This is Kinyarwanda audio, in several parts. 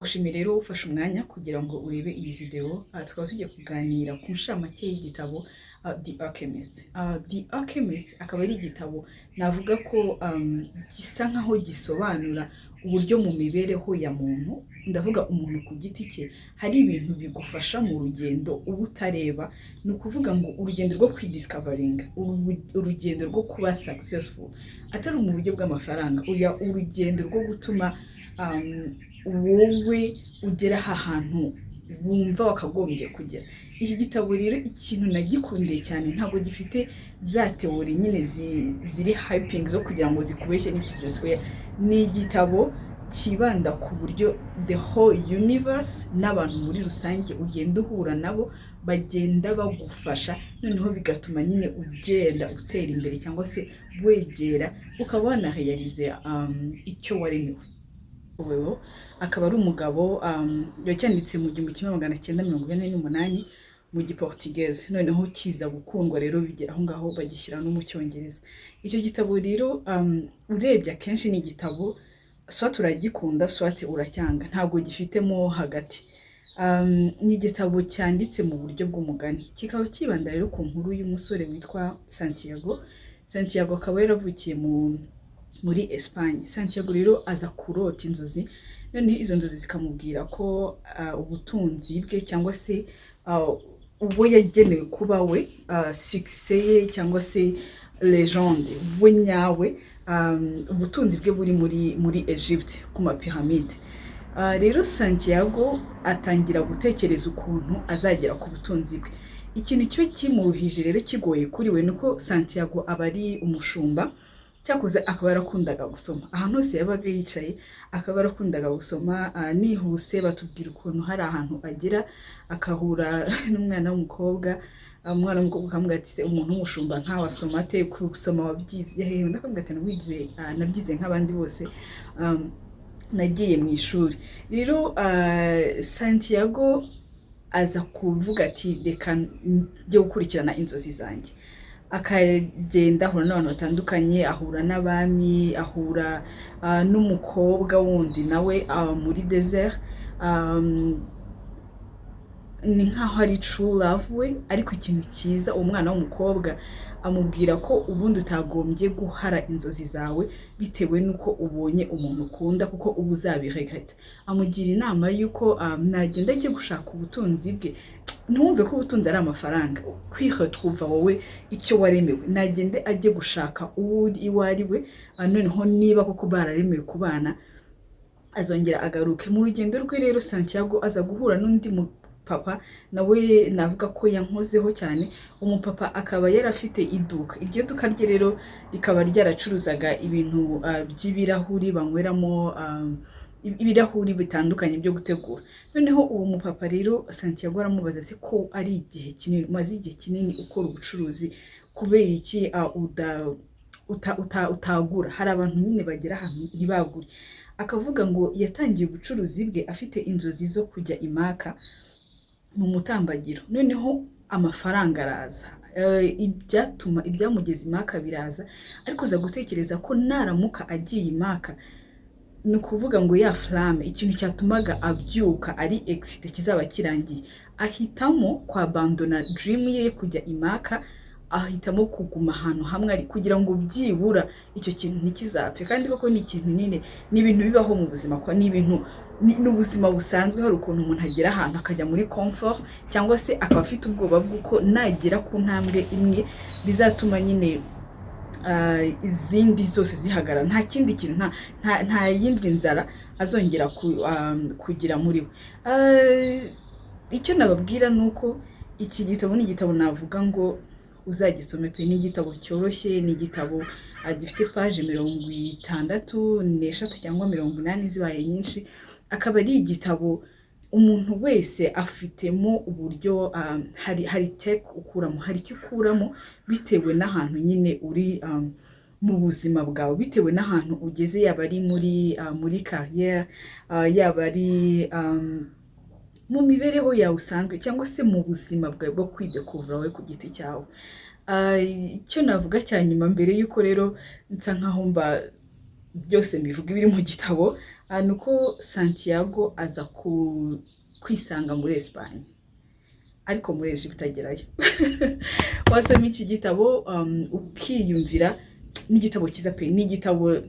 Gushimira rero ufashe umwanya kugira ngo urebe iyi video, tukaba tugiye kuganira ku nshamake y'igitabo The Alchemist. The Alchemist akaba ari igitabo navuga ko gisa nkaho gisobanura uburyo mu mibereho ya muntu, ndavuga umuntu ku giti cye, hari ibintu bigufasha mu rugendo uba utareba. Ni ukuvuga ngo urugendo rwo kwidiscovering, urugendo rwo kuba successful, atari mu buryo bw'amafaranga, urugendo rwo gutuma wowe ugera aha hantu wumva wakagombye kugera. Iki gitabo rero ikintu nagikundiye cyane, ntabwo gifite za teori nyine ziri hyping zo kugira ngo zikubeshye n'ikibyoswe. Ni igitabo kibanda ku buryo the whole universe n'abantu muri rusange ugenda uhura nabo bagenda bagufasha, noneho bigatuma nyine ugenda utera imbere cyangwa se wegera ukaba wanarealize icyo waremewe. Akaba ari umugabo yacyanditse mu 1948 mu giportugeze, noneho kiza gukundwa rero bigera aho ngaho bagishyira no mu cyongereza. Icyo gitabo rero urebye akenshi ni igitabo soit uragikunda soit uracyanga, ntabwo gifitemo hagati. Ni igitabo cyanditse mu buryo bw'umugani, kikaba kibanda rero ku nkuru y'umusore witwa Santiago akaba yaravukiye muri Espagne. Santiago rero aza kurota inzozi, noneho izo nzozi zikamubwira ko ubutunzi bwe cyangwa se ubwo yagenewe kuba we, success ye cyangwa se legende we nyawe, ubutunzi bwe buri muri Egypte ku mapiramide. Rero Santiago atangira gutekereza ukuntu azagera ku butunzi bwe. Ikintu cyo kimuruhije rero kigoye kuri we nuko Santiago aba ari umushumba, cyakoze akaba yarakundaga gusoma. Ahantu hose yabaga yicaye akaba yarakundaga gusoma. Nihuse batubwira ukuntu hari ahantu agera akahura n'umwana w'umukobwa, umwana w'umukobwa akamubwira ati se umuntu w'umushumba nkawe asoma ate, gusoma wabyize yahehe? Ndakamubwira ati nabyize nk'abandi bose, nagiye mu ishuri. Rero Santiago aza kuvuga ati reka njye gukurikirana inzozi zanjye. Akagenda ahura n'abantu batandukanye, ahura n'abami, ahura n'umukobwa wundi nawe muri desert. Ni nkaho ari true love we, ariko ikintu cyiza umwana w'umukobwa amubwira ko ubundi utagombye guhara inzozi zawe bitewe nuko ubonye umuntu ukunda, kuko ubu uzabiregreta. Amugira inama yuko nagenda ajye gushaka ubutunzi bwe. Ntumve ko ubutunzi ari amafaranga, kwihatwumva wowe icyo waremewe, nagende ajye gushaka uwo ari we, noneho niba koko bararemewe kubana azongera agaruke. Mu rugendo rwe rero Santiago aza guhura n'undi papa nawe navuga ko yankozeho cyane. Umupapa akaba yarafite iduka, iryo duka rye rero rikaba ryaracuruzaga ibintu by'ibirahuri banyweramo, ibirahuri bitandukanye byo gutegura. Noneho uwo mupapa rero Santiago aramubaza se ko ari igihe kinini umaze igihe kinini ukora ubucuruzi, kubera iki utagura? Hari abantu nyine bagera ahantu ntibagure. Akavuga ngo yatangiye ubucuruzi bwe afite inzozi zo kujya imaka mu mutambagiro, noneho amafaranga araza, ibyamugeza imaka biraza, ariko aza gutekereza ko naramuka agiye imaka, ni ukuvuga ngo ya flamme, ikintu cyatumaga abyuka ari excite kizaba kirangiye. Ahitamo kwabandona dream ye kujya imaka, ahitamo kuguma ahantu hamwe ari kugira ngo byibura icyo kintu ntikizapfe. Kandi koko ni ikintu nyine, ni ibintu bibaho mu buzima, kwa ni ibintu n'ubuzima busanzwe. Hari ukuntu umuntu agera ahantu akajya muri comfort, cyangwa se akaba afite ubwoba bw'uko nagera ku ntambwe imwe bizatuma nyine izindi zose zihagarara, nta kindi kintu, nta yindi nzara azongera kugira muri we. Icyo nababwira nuko iki gitabo ni igitabo navuga ngo uzagisome pe. Ni igitabo cyoroshye, ni igitabo gifite page 63 cyangwa 80 zibaye nyinshi. Akaba ari igitabo umuntu wese afitemo uburyo, hari take ukuramo, hari icyo ukuramo bitewe n'ahantu nyine uri mu buzima bwawe, bitewe n'ahantu ugeze, yaba ari muri carrière, yaba ari mu mibereho yawe usanzwe, cyangwa se mu buzima bwawe bwo kwidekuvura wowe ku giti cyawe. Icyo navuga cya nyuma mbere yuko rero nsa nkaho byose mbivuga ibiri mu gitabo, ni uko Santiago aza kwisanga muri Espagne ariko muri Egypte agerayo. Wasoma iki gitabo ukiyumvira n'igitabo cyiza pe, n'igitabo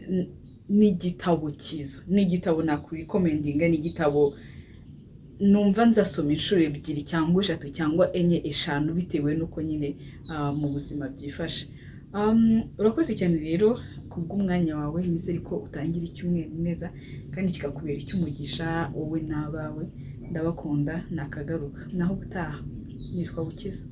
cyiza, n'igitabo nakurikomendinga, n'igitabo numva nzasoma inshuro ebyiri cyangwa eshatu cyangwa enye eshanu bitewe n'uko nyine mu buzima byifashe. Urakoze cyane rero kubw'umwanya wawe, nizere ko utangira icyumweru neza kandi kikakubera icy'umugisha wowe n'abawe. Ndabakunda, nakagaruka naho ubutaha. Nitwa Bukiza.